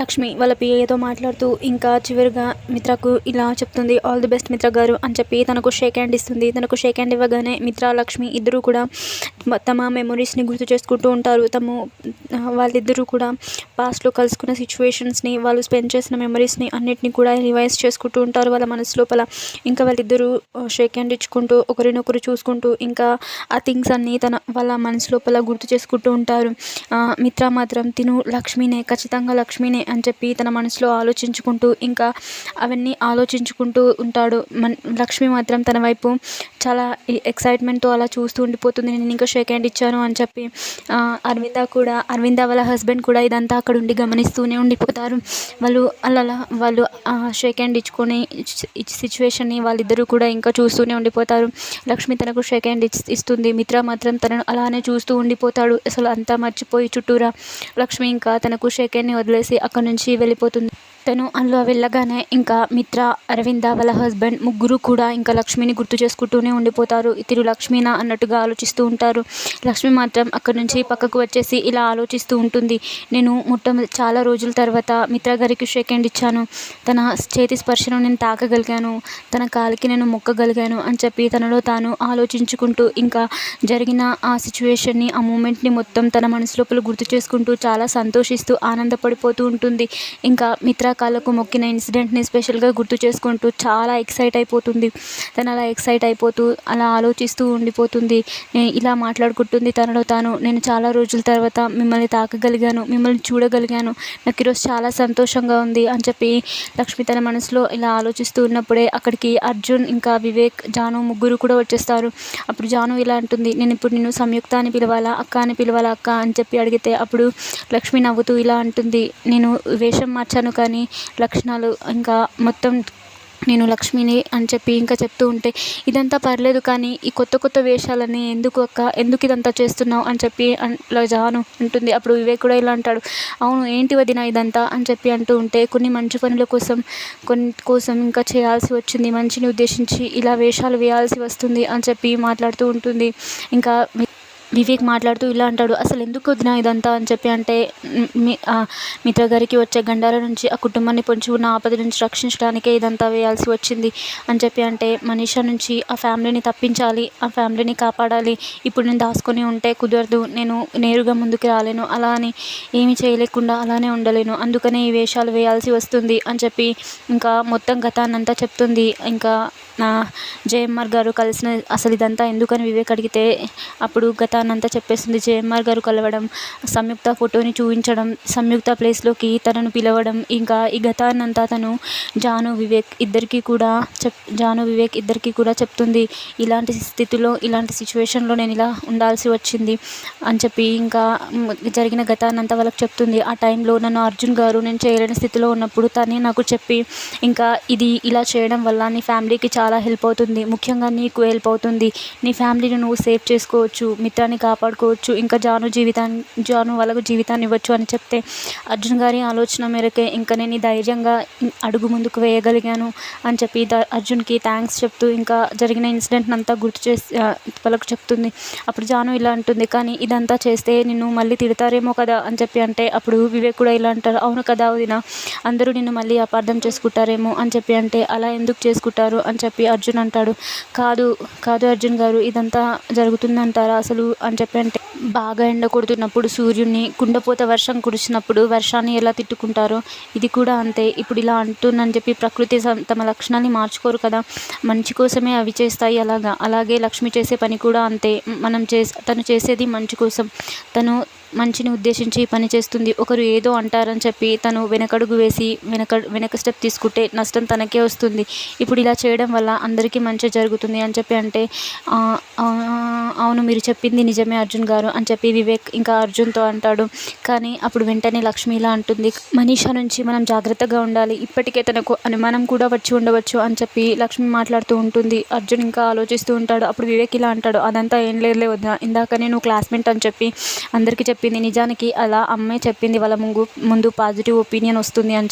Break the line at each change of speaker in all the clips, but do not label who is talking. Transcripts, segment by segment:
లక్ష్మి వాళ్ళ పిఏతో మాట్లాడుతూ ఇంకా చివరిగా మిత్రకు ఇలా చెప్తుంది, ఆల్ ది బెస్ట్ మిత్ర గారు అని చెప్పి తనకు షేక్ హ్యాండ్ ఇస్తుంది. తనకు షేక్ హ్యాండ్ ఇవ్వగానే మిత్ర లక్ష్మి ఇద్దరు కూడా తమ మెమొరీస్ని గుర్తు చేసుకుంటూ ఉంటారు. వాళ్ళిద్దరూ కూడా పాస్ట్లో కలుసుకున్న సిచ్యువేషన్స్ని, వాళ్ళు స్పెండ్ చేసిన మెమరీస్ని అన్నిటిని కూడా రివైజ్ చేసుకుంటూ ఉంటారు వాళ్ళ మనసు లోపల. ఇంకా వాళ్ళిద్దరూ షేక్ హ్యాండ్ ఇచ్చుకుంటూ ఒకరినొకరు చూసుకుంటూ ఇంకా ఆ థింగ్స్ అన్నీ వాళ్ళ మనసు లోపల గుర్తు చేసుకుంటూ ఉంటారు. మిత్ర మాత్రం తిను లక్ష్మినే, ఖచ్చితంగా లక్ష్మినే అని చెప్పి తన మనసులో ఆలోచించుకుంటూ ఇంకా అవన్నీ ఆలోచించుకుంటూ ఉంటాడు. లక్ష్మి మాత్రం తన వైపు చాలా ఎక్సైట్మెంట్తో అలా చూస్తూ ఉండిపోతుంది, నేను ఇంకా షేక్ హ్యాండ్ ఇచ్చాను అని చెప్పి. అరవింద వాళ్ళ హస్బెండ్ కూడా ఇదంతా అక్కడ ఉండి గమనిస్తూనే ఉండిపోతారు. వాళ్ళు షేక్ హ్యాండ్ ఇచ్చుకొని సిచ్యువేషన్ని వాళ్ళిద్దరూ కూడా ఇంకా చూస్తూనే ఉండిపోతారు. లక్ష్మి తనకు షేక్ హ్యాండ్ ఇస్తుంది, మిత్ర మాత్రం తనను అలానే చూస్తూ ఉండిపోతాడు. అసలు అంతా మర్చిపోయి చుట్టూరా లక్ష్మి ఇంకా తనకు షేక్ హ్యాండ్ని వదిలేసి అక్కడి నుంచి వెళ్ళిపోతుంది. తను అందులో వెళ్ళగానే ఇంకా మిత్ర, అరవింద వాళ్ళ హస్బెండ్ ముగ్గురు కూడా ఇంకా లక్ష్మిని గుర్తు చేసుకుంటూనే ఉండిపోతారు. ఇతరు లక్ష్మీనా అన్నట్టుగా ఆలోచిస్తూ ఉంటారు. లక్ష్మి మాత్రం అక్కడి నుంచి పక్కకు వచ్చేసి ఇలా ఆలోచిస్తూ ఉంటుంది, నేను చాలా రోజుల తర్వాత మిత్ర గారికి షేక్ హ్యాండ్ ఇచ్చాను, తన చేతి స్పర్శను నేను తాకగలిగాను, తన కాలికి నేను మొక్కగలిగాను అని చెప్పి తనలో తాను ఆలోచించుకుంటూ ఇంకా జరిగిన ఆ సిచ్యువేషన్ని, ఆ మూమెంట్ని మొత్తం తన మనసు లోపల గుర్తు చేసుకుంటూ చాలా సంతోషిస్తూ ఆనందపడిపోతూ ఉంటుంది. ఇంకా మిత్ర కాళ్ళకు మొక్కిన ఇన్సిడెంట్ని స్పెషల్గా గుర్తు చేసుకుంటూ చాలా ఎక్సైట్ అయిపోతుంది. తను అలా ఎక్సైట్ అయిపోతూ అలా ఆలోచిస్తూ ఉండిపోతుంది. ఇలా మాట్లాడుకుంటుంది తనలో తాను, నేను చాలా రోజుల తర్వాత మిమ్మల్ని తాకగలిగాను, మిమ్మల్ని చూడగలిగాను, నాకు ఈరోజు చాలా సంతోషంగా ఉంది అని చెప్పి లక్ష్మి తన మనసులో ఇలా ఆలోచిస్తూ ఉన్నప్పుడే అక్కడికి అర్జున్, ఇంకా వివేక్, జాను ముగ్గురు కూడా వచ్చేస్తారు. అప్పుడు జాను ఇలా అంటుంది, నేను ఇప్పుడు నిన్ను సంయుక్త అని పిలవాలా, అక్క అని పిలవాలా అక్క అని చెప్పి అడిగితే అప్పుడు లక్ష్మి నవ్వుతూ ఇలా అంటుంది, నేను వేషం మార్చాను కానీ లక్షణాలు ఇంకా మొత్తం నేను లక్ష్మిని అని చెప్పి ఇంకా చెప్తూ ఉంటే, ఇదంతా పర్లేదు కానీ ఈ కొత్త కొత్త వేషాలని ఎందుకు అక్క, ఎందుకు ఇదంతా చేస్తున్నావు అని చెప్పి జాను అంటుంది. అప్పుడు వివేక్ కూడా ఇలా అంటాడు, అవును ఏంటి వదిన ఇదంతా అని చెప్పి అంటూ ఉంటే, కొన్ని మంచి పనుల కోసం ఇంకా చేయాల్సి వచ్చింది, మంచిని ఉద్దేశించి ఇలా వేషాలు వేయాల్సి వస్తుంది అని చెప్పి మాట్లాడుతూ ఉంటుంది. ఇంకా వివేక్ మాట్లాడుతూ ఇలా అంటాడు, అసలు ఎందుకు వదినా ఇదంతా అని చెప్పి అంటే, మిత్ర గారికి వచ్చే గండాల నుంచి, ఆ కుటుంబాన్ని పొంచి ఉన్న ఆపద నుంచి రక్షించడానికే ఇదంతా వేయాల్సి వచ్చింది అని చెప్పి అంటే, మనీషా నుంచి ఆ ఫ్యామిలీని తప్పించాలి, ఆ ఫ్యామిలీని కాపాడాలి, ఇప్పుడు నేను దాచుకొని ఉంటే కుదరదు, నేను నేరుగా ముందుకు రాలేను, అలా అని ఏమీ చేయలేకుండా అలానే ఉండలేను, అందుకనే ఈ వేషాలు వేయాల్సి వస్తుంది అని చెప్పి ఇంకా మొత్తం గతాన్నంతా చెప్తుంది. ఇంకా జేఎంఆర్ గారు కలిసిన అసలు ఇదంతా ఎందుకని వివేక్ అడిగితే అప్పుడు గతాన్నంతా చెప్పేస్తుంది. జేఎంఆర్ గారు కలవడం, సంయుక్త ఫోటోని చూపించడం, సంయుక్త ప్లేస్లోకి తనను పిలవడం, ఇంకా ఈ గతాన్నంతా తను జాను వివేక్ ఇద్దరికీ కూడా చెప్తుంది. ఇలాంటి స్థితిలో, ఇలాంటి సిచ్యువేషన్లో నేను ఇలా ఉండాల్సి వచ్చింది అని చెప్పి ఇంకా జరిగిన గతాన్నంతా వాళ్ళకి చెప్తుంది. ఆ టైంలో నన్ను అర్జున్ గారు నేను చేయలేని స్థితిలో ఉన్నప్పుడు తనే నాకు చెప్పి, ఇంకా ఇది ఇలా చేయడం వల్ల నీ ఫ్యామిలీకి చాలా హెల్ప్ అవుతుంది, ముఖ్యంగా నీకు హెల్ప్ అవుతుంది, నీ ఫ్యామిలీని నువ్వు సేవ్ చేసుకోవచ్చు, మిత్రాన్ని కాపాడుకోవచ్చు, ఇంకా జాను వాళ్ళకు జీవితాన్ని ఇవ్వచ్చు అని చెప్తే, అర్జున్ గారి ఆలోచన మేరకే ఇంకా నేను ధైర్యంగా అడుగు ముందుకు వేయగలిగాను అని చెప్పి అర్జున్కి థ్యాంక్స్ చెప్తూ ఇంకా జరిగిన ఇన్సిడెంట్ అంతా గుర్తు చేసి వాళ్ళకు చెప్తుంది. అప్పుడు జాను ఇలా అంటుంది, కానీ ఇదంతా చేస్తే నిన్ను మళ్ళీ తిడతారేమో కదా అని చెప్పి అంటే, అప్పుడు వివేక్ కూడా ఇలా అంటారు, అవును కదా వదినా, అందరూ నిన్ను మళ్ళీ అపార్థం చేసుకుంటారేమో అని చెప్పి అంటే, అలా ఎందుకు చేసుకుంటారు అని చెప్పి అర్జున్ అంటాడు. కాదు అర్జున్ గారు, ఇదంతా జరుగుతుందంటారా అసలు అని చెప్పి అంటే, బాగా ఎండ కొడుతున్నప్పుడు సూర్యుడిని, కుండపోత వర్షం కురిసినప్పుడు వర్షాన్ని ఎలా తిట్టుకుంటారో ఇది కూడా అంతే, ఇప్పుడు ఇలా అంటుందని చెప్పి ప్రకృతి తమ లక్షణాన్ని మార్చుకోరు కదా, మంచి కోసమే అవి చేస్తాయి, అలాగే లక్ష్మి చేసే పని కూడా అంతే, తను చేసేది మంచి కోసం, తను మంచిని ఉద్దేశించి పని చేస్తుంది, ఒకరు ఏదో అంటారని చెప్పి తను వెనకడుగు వేసి వెనక స్టెప్ తీసుకుంటే నష్టం తనకే వస్తుంది, ఇప్పుడు ఇలా చేయడం వల్ల అందరికీ మంచి జరుగుతుంది అని చెప్పి అంటే, అవును మీరు చెప్పింది నిజమే అర్జున్ గారు అని చెప్పి వివేక్ ఇంకా అర్జున్తో అంటాడు. కానీ అప్పుడు వెంటనే లక్ష్మి ఇలా అంటుంది, మనీషా నుంచి మనం జాగ్రత్తగా ఉండాలి, ఇప్పటికే తనకు అనుమానం కూడా వచ్చి ఉండవచ్చు అని చెప్పి లక్ష్మి మాట్లాడుతూ ఉంటుంది. అర్జున్ ఇంకా ఆలోచిస్తూ ఉంటాడు. అప్పుడు వివేక్ ఇలా అంటాడు, అదంతా ఏం లేదులే వద్దా, ఇందాకనే నువ్వు క్లాస్మేట్ అని చెప్పి అందరికీ చెప్పి చెప్పింది. నిజానికి అలా అమ్మే చెప్పింది వాళ్ళ ముందు పాజిటివ్ ఒపీనియన్ వస్తుంది అని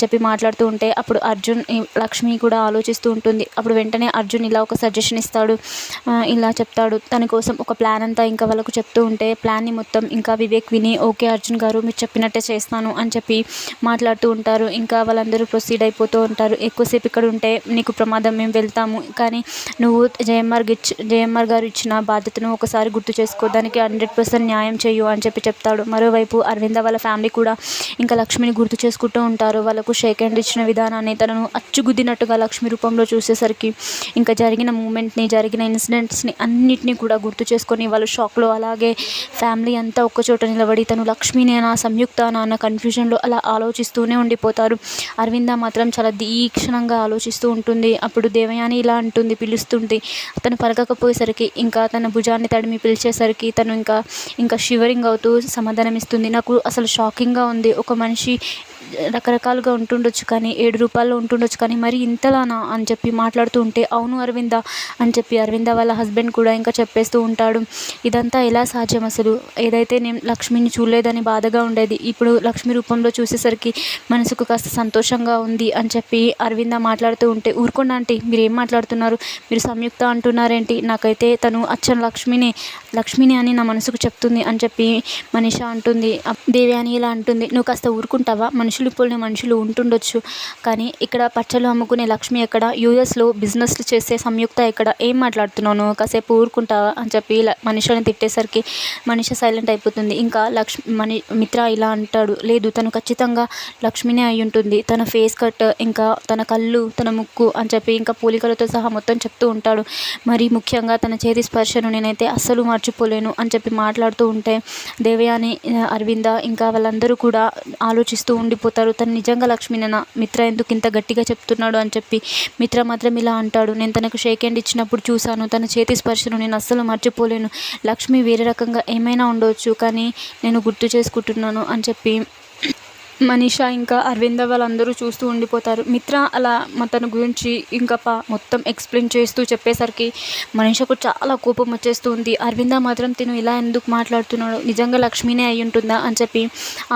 చెప్పి మాట్లాడుతూ ఉంటే అప్పుడు అర్జున్ లక్ష్మి కూడా ఆలోచిస్తూ ఉంటుంది. అప్పుడు వెంటనే అర్జున్ ఇలా ఒక సజెషన్ ఇస్తాడు. ఇలా చెప్తాడు తన కోసం ఒక ప్లాన్ అంతా ఇంకా వాళ్ళకు చెప్తూ ఉంటే ప్లాన్ని మొత్తం ఇంకా వివేక్ విని ఓకే అర్జున్ గారు మీరు చెప్పినట్టే చేస్తాను అని చెప్పి మాట్లాడుతూ ఉంటారు. ఇంకా వాళ్ళందరూ ప్రొసీడ్ అయిపోతూ ఉంటారు. ఎక్కువసేపు ఇక్కడ ఉంటే నీకు ప్రమాదం, మేము వెళ్తాము, కానీ నువ్వు జేఎంఆర్ గారు ఇచ్చిన బాధ్యతను ఒకసారి గుర్తు చేసుకో, దానికి 100% న్యాయం చేయు అని చెప్పి చెప్తాడు. మరోవైపు అరవింద వాళ్ళ ఫ్యామిలీ కూడా ఇంకా లక్ష్మిని గుర్తు చేసుకుంటూ ఉంటారు. వాళ్ళకు షేక్ హ్యాండ్ ఇచ్చిన విధానాన్ని తనను అచ్చుగుద్దినట్టుగా లక్ష్మి రూపంలో చూసేసరికి ఇంకా జరిగిన మూమెంట్ని, జరిగిన ఇన్సిడెంట్స్ని అన్నిటినీ కూడా గుర్తు చేసుకొని వాళ్ళు షాక్లో అలాగే ఫ్యామిలీ అంతా ఒక్కచోట నిలబడి తను లక్ష్మినేనా సంయుక్తనా అన్న కన్ఫ్యూజన్లో అలా ఆలోచిస్తూనే ఉండిపోతారు. అరవింద మాత్రం చాలా తీక్షణంగా ఆలోచిస్తూ ఉంటుంది. అప్పుడు దేవయాని ఇలా అంటుంది, పిలుస్తుంది. తను పలకకపోయేసరికి ఇంకా తన భుజాన్ని తడిమి పిలిచేసరికి తను ఇంకా షివరింగ్ అవుతూ సమాధానం ఇస్తుంది. నాకు అసలు షాకింగ్గా ఉంది. ఒక మనిషి రకరకాలుగా ఉంటుండొచ్చు, కానీ 7 రూపాయల్లో ఉంటుండొచ్చు, కానీ మరి ఇంతలానా అని చెప్పి మాట్లాడుతూ ఉంటే అవును అరవింద అని చెప్పి అరవింద వాళ్ళ హస్బెండ్ కూడా ఇంకా చెప్పేస్తూ ఉంటాడు. ఇదంతా ఎలా సాధ్యం అసలు? ఏదైతే నేను లక్ష్మిని చూడలేదని బాధగా ఉండేది, ఇప్పుడు లక్ష్మి రూపంలో చూసేసరికి మనసుకు కాస్త సంతోషంగా ఉంది అని చెప్పి అరవింద మాట్లాడుతూ ఉంటే ఊరుకోండి ఆంటీ, మీరు ఏం మాట్లాడుతున్నారు, మీరు సంయుక్త అంటున్నారేంటి, నాకైతే తను అచ్చం లక్ష్మిని అని నా మనసుకు చెప్తుంది అని చెప్పి మనీషా అంటుంది. దేవయాని ఇలా అంటుంది, నువ్వు కాస్త ఊరుకుంటావా, మనుషులు పోలిన మనుషులు ఉంటుండొచ్చు, కానీ ఇక్కడ పచ్చళ్ళు అమ్ముకునే లక్ష్మి ఎక్కడ, యూఎస్లో బిజినెస్లు చేసే సంయుక్త ఎక్కడ, ఏం మాట్లాడుతున్నావు, కాసేపు ఊరుకుంటావా అని చెప్పి మనీషాని తిట్టేసరికి మనీషా సైలెంట్ అయిపోతుంది. ఇంకా మిత్ర ఇలా అంటాడు, లేదు తను ఖచ్చితంగా లక్ష్మినే అయి ఉంటుంది, తన ఫేస్ కట్, ఇంకా తన కళ్ళు, తన ముక్కు అని చెప్పి ఇంకా పోలికలతో సహా మొత్తం చెప్తూ ఉంటాడు. మరి ముఖ్యంగా తన చేతి స్పర్శను నేనైతే అస్సలు మర్చిపోలేను అని చెప్పి మాట్లాడుతూ ఉంటే దేవయాని, అరవింద ఇంకా వాళ్ళందరూ కూడా ఆలోచిస్తూ ఉండిపోతారు. తను నిజంగా లక్ష్మినేనా, మిత్ర ఎందుకు ఇంత గట్టిగా చెప్తున్నాడు అని చెప్పి. మిత్ర మాత్రం ఇలా అంటాడు, నేను తనకు షేక్ హ్యాండ్ ఇచ్చినప్పుడు చూశాను, తన చేతి స్పర్శను నేను అస్సలు మర్చిపోలేను, లక్ష్మి వేరే రకంగా ఏమైనా ఉండవచ్చు, కానీ నేను గుర్తు చేసుకుంటున్నాను అని చెప్పి మనీషా ఇంకా అరవింద వాళ్ళందరూ చూస్తూ ఉండిపోతారు. మిత్ర అలా తన గురించి ఇంకా మొత్తం ఎక్స్ప్లెయిన్ చేస్తూ చెప్పేసరికి మనీషాకు చాలా కోపం వచ్చేస్తుంది. అరవింద మాత్రం తిను ఇలా ఎందుకు మాట్లాడుతున్నాడు, నిజంగా లక్ష్మినే అయి ఉంటుందా అని చెప్పి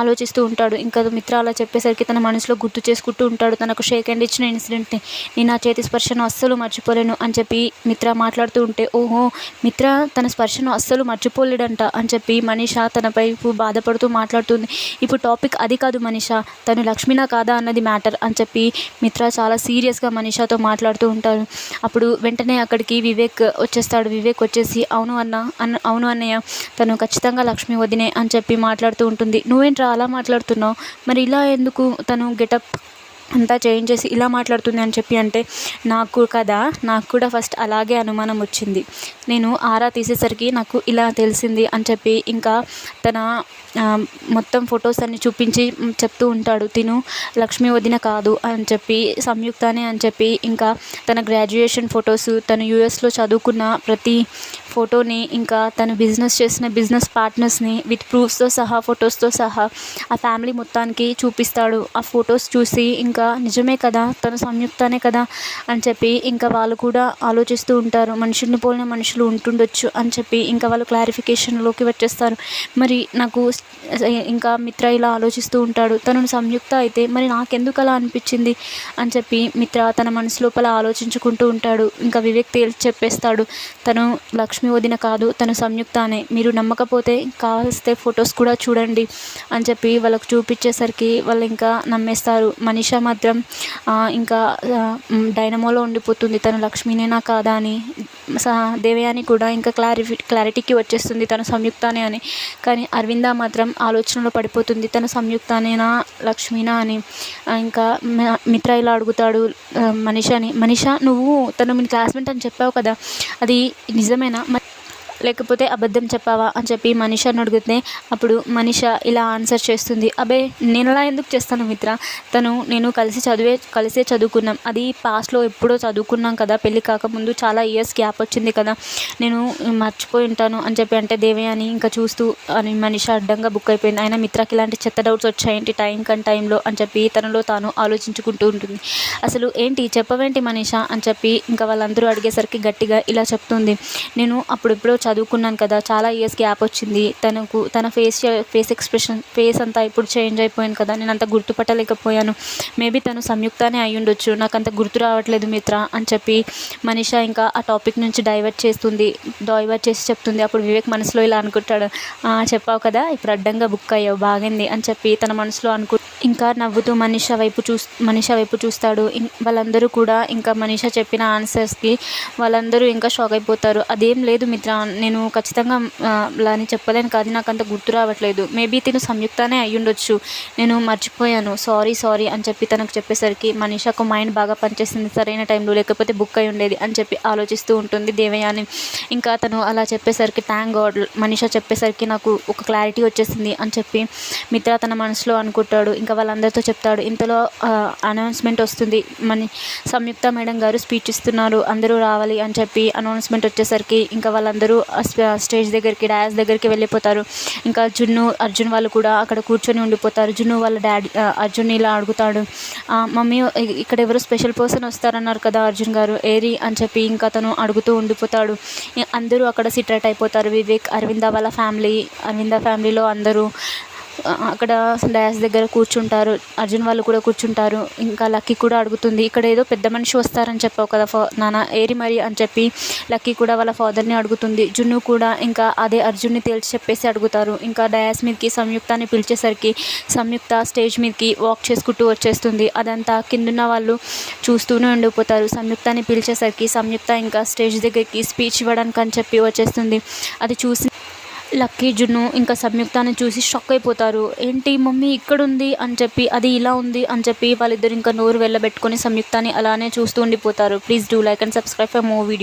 ఆలోచిస్తూ ఉంటాడు. ఇంకా మిత్ర అలా చెప్పేసరికి తన మనసులో గుర్తు చేసుకుంటూ ఉంటాడు తనకు షేక్ హ్యాండ్ ఇచ్చిన ఇన్సిడెంట్ని. నేను ఆ చేతి స్పర్శను అస్సలు మర్చిపోలేను అని చెప్పి మిత్ర మాట్లాడుతూ ఉంటే ఓహో మిత్ర తన స్పర్శను అస్సలు మర్చిపోలేడంట అని చెప్పి మనీషా తనపై బాధపడుతూ మాట్లాడుతుంది. ఇప్పుడు టాపిక్ అది కాదు మనీషా, తను లక్ష్మినా కాదా అన్నది మ్యాటర్ అని చెప్పి మిత్ర చాలా సీరియస్గా మనీషాతో మాట్లాడుతూ ఉంటారు. అప్పుడు వెంటనే అక్కడికి వివేక్ వచ్చేస్తాడు. వివేక్ వచ్చేసి అవును అన్నయ్య, తను ఖచ్చితంగా లక్ష్మి వదినే అని చెప్పి మాట్లాడుతూ ఉంటుంది. నువ్వేంట్రా అలా మాట్లాడుతున్నావు, మరి ఇలా ఎందుకు తను గెటప్ అంతా చేంజ్ చేసి ఇలా మాట్లాడుతుంది అని చెప్పి అంటే నాకు కూడా ఫస్ట్ అలాగే అనుమానం వచ్చింది, నేను ఆరా తీసేసరికి నాకు ఇలా తెలిసింది అని చెప్పి ఇంకా తన మొత్తం ఫొటోస్ అన్ని చూపించి చెప్తూ ఉంటాడు. తిను లక్ష్మి వదిన కాదు అని చెప్పి సంయుక్తనే అని చెప్పి ఇంకా తన గ్రాడ్యుయేషన్ ఫొటోస్, తను యూఎస్లో చదువుకున్న ప్రతి ఫోటోని, ఇంకా తను బిజినెస్ చేసిన బిజినెస్ పార్ట్నర్స్ని విత్ ప్రూఫ్స్తో సహా, ఫొటోస్తో సహా ఆ ఫ్యామిలీ మొత్తానికి చూపిస్తాడు. ఆ ఫొటోస్ చూసి ఇంకా నిజమే కదా తను సంయుక్తనే కదా అని చెప్పి ఇంకా వాళ్ళు కూడా ఆలోచిస్తూ ఉంటారు. మనుషుల్ని పోలిన మనుషులు ఉంటుండొచ్చు అని చెప్పి ఇంకా వాళ్ళు క్లారిఫికేషన్లోకి వచ్చేస్తారు. మరి నాకు ఇంకా మిత్ర ఇలా ఆలోచిస్తూ ఉంటాడు, తను సంయుక్త అయితే మరి నాకెందుకు అలా అనిపించింది అని చెప్పి మిత్ర తన మనసు లోపల ఆలోచించుకుంటూ ఉంటాడు. ఇంకా వివేక్ చెప్పేస్తాడు, తను లక్ష్మి వదిన కాదు, తను సంయుక్త అనే, మీరు నమ్మకపోతే కావలిస్తే ఫొటోస్ కూడా చూడండి అని చెప్పి వాళ్ళకు చూపించేసరికి వాళ్ళు ఇంకా నమ్మేస్తారు. మనీషా మాత్రం ఇంకా డైనమోలో ఉండిపోతుంది, తను లక్ష్మినేనా కాదా అని. దేవయాని కూడా ఇంకా క్లారిటీకి వచ్చేస్తుంది తను సంయుక్తనే అని. కానీ అరవింద మాత్రం ఆలోచనలో పడిపోతుంది, తను సంయుక్తనేనా లక్ష్మినా అని. ఇంకా మిత్ర ఇలా అడుగుతాడు మనీషాని, మనీషా నువ్వు తను మీ క్లాస్మేట్ అని చెప్పావు కదా, అది నిజమేనా లేకపోతే అబద్ధం చెప్పావా అని చెప్పి మనీషాని అడిగితే అప్పుడు మనీషా ఇలా ఆన్సర్ చేస్తుంది, అబే నేను అలా ఎందుకు చేస్తాను మిత్ర, నేను కలిసే చదువుకున్నాం, అది పాస్ట్లో ఎప్పుడో చదువుకున్నాం కదా, పెళ్ళి కాకముందు చాలా ఇయర్స్ గ్యాప్ వచ్చింది కదా, నేను మర్చిపోయి ఉంటాను అని చెప్పి అంటే దేవయాని ఇంకా చూస్తూ అని మనీషా అడ్డంగా బుక్ అయిపోయింది. అయినా మిత్రకి ఇలాంటి చెత్త డౌట్స్ వచ్చాయేంటి టైంలో అని చెప్పి తనలో తాను ఆలోచించుకుంటూ ఉంటుంది. అసలు ఏంటి చెప్పవేంటి మనీషా అని చెప్పి ఇంకా వాళ్ళందరూ అడిగేసరికి గట్టిగా ఇలా చెప్తుంది, నేను అప్పుడెప్పుడో చదువుకున్నాను కదా, చాలా ఇయర్స్ గ్యాప్ వచ్చింది. తన ఫేస్ అంతా ఇప్పుడు చేంజ్ అయిపోయింది కదా, నేను అంత గుర్తుపట్టలేకపోయాను. మేబీ తను సంయుక్తనే అయి ఉండొచ్చు, నాకు అంత గుర్తు రావట్లేదు మిత్ర అని చెప్పి మనీషా ఇంకా ఆ టాపిక్ నుంచి డైవర్ట్ చేసి చెప్తుంది. అప్పుడు వివేక్ మనసులో ఇలా అనుకుంటాడు, చెప్పావు కదా ఇప్పుడు అడ్డంగా బుక్ అయ్యావు, బాగుంది అని చెప్పి తన మనసులో ఇంకా నవ్వుతూ మనీషా వైపు చూస్తాడు. వాళ్ళందరూ కూడా ఇంకా మనీషా చెప్పిన ఆన్సర్స్కి వాళ్ళందరూ ఇంకా షాక్ అయిపోతారు. అదేం లేదు మిత్ర, నేను ఖచ్చితంగా అలా అని చెప్పలేను, కానీ నాకు అంత గుర్తు రావట్లేదు. మేబీ తిను సంయుక్తనే అయి ఉండొచ్చు, నేను మర్చిపోయాను, సారీ అని చెప్పి తనకు చెప్పేసరికి మనీషాకు మైండ్ బాగా పనిచేస్తుంది. సరైన టైంలో లేకపోతే బుక్ అయి ఉండేది అని చెప్పి ఆలోచిస్తూ ఉంటుంది దేవయాని. ఇంకా తను అలా చెప్పేసరికి థ్యాంక్ గాడ్, మనీషా చెప్పేసరికి నాకు ఒక క్లారిటీ వచ్చేసింది అని చెప్పి మిత్ర తన మనసులో అనుకుంటాడు. ఇంకా వాళ్ళందరితో చెప్తాడు. ఇంతలో అనౌన్స్మెంట్ వస్తుంది, సంయుక్త మేడం గారు స్పీచ్ ఇస్తున్నారు, అందరూ రావాలి అని చెప్పి అనౌన్స్మెంట్ వచ్చేసరికి ఇంకా వాళ్ళందరూ స్టేజ్ దగ్గరికి, డాన్స్ దగ్గరికి వెళ్ళిపోతారు. ఇంకా అర్జున్ వాళ్ళు కూడా అక్కడ కూర్చొని ఉండిపోతారు. జున్ను వాళ్ళ డాడీ అర్జున్ ఇలా అడుగుతాడు, మమ్మీ ఇక్కడ ఎవరు స్పెషల్ పర్సన్ వస్తారన్నారు కదా అర్జున్ గారు, ఏరి అని చెప్పి ఇంకా తను అడుగుతూ ఉండిపోతాడు. అందరూ అక్కడ సిట్రేట్ అయిపోతారు. వివేక్, అరవింద వాళ్ళ ఫ్యామిలీలో అందరూ అక్కడ డాన్స్ దగ్గర కూర్చుంటారు. అర్జున్ వాళ్ళు కూడా కూర్చుంటారు. ఇంకా లక్కీ కూడా అడుగుతుంది, ఇక్కడ ఏదో పెద్ద మనిషి వస్తారని చెప్పావు కదా నాన్న, ఏరి మరి అని చెప్పి లక్కీ కూడా వాళ్ళ ఫాదర్ని అడుగుతుంది. జున్ను కూడా ఇంకా అదే అర్జున్ని తేల్చి చెప్పేసి అడుగుతారు. ఇంకా డాన్స్ మీదకి సంయుక్తాన్ని పిలిచేసరికి సంయుక్త స్టేజ్ మీదకి వాక్ చేసుకుంటూ వచ్చేస్తుంది. అదంతా కిందున్న వాళ్ళు చూస్తూనే ఉండిపోతారు. సంయుక్తాన్ని పిలిచేసరికి సంయుక్త ఇంకా స్టేజ్ దగ్గరికి స్పీచ్ ఇవ్వడానికి అని చెప్పి వచ్చేస్తుంది. అది చూసి లక్కీ, జున్ను ఇంకా సంయుక్తాన్ని చూసి షాక్ అయిపోతారు. ఏంటి మమ్మీ ఇక్కడుంది అని చెప్పి, అది ఇలా ఉంది అని చెప్పి వాళ్ళిద్దరు ఇంకా నోరు వెళ్ళబెట్టుకొని సంయుక్తాన్ని అలానే చూస్తూ ఉండిపోతారు. Please do like and subscribe for more video.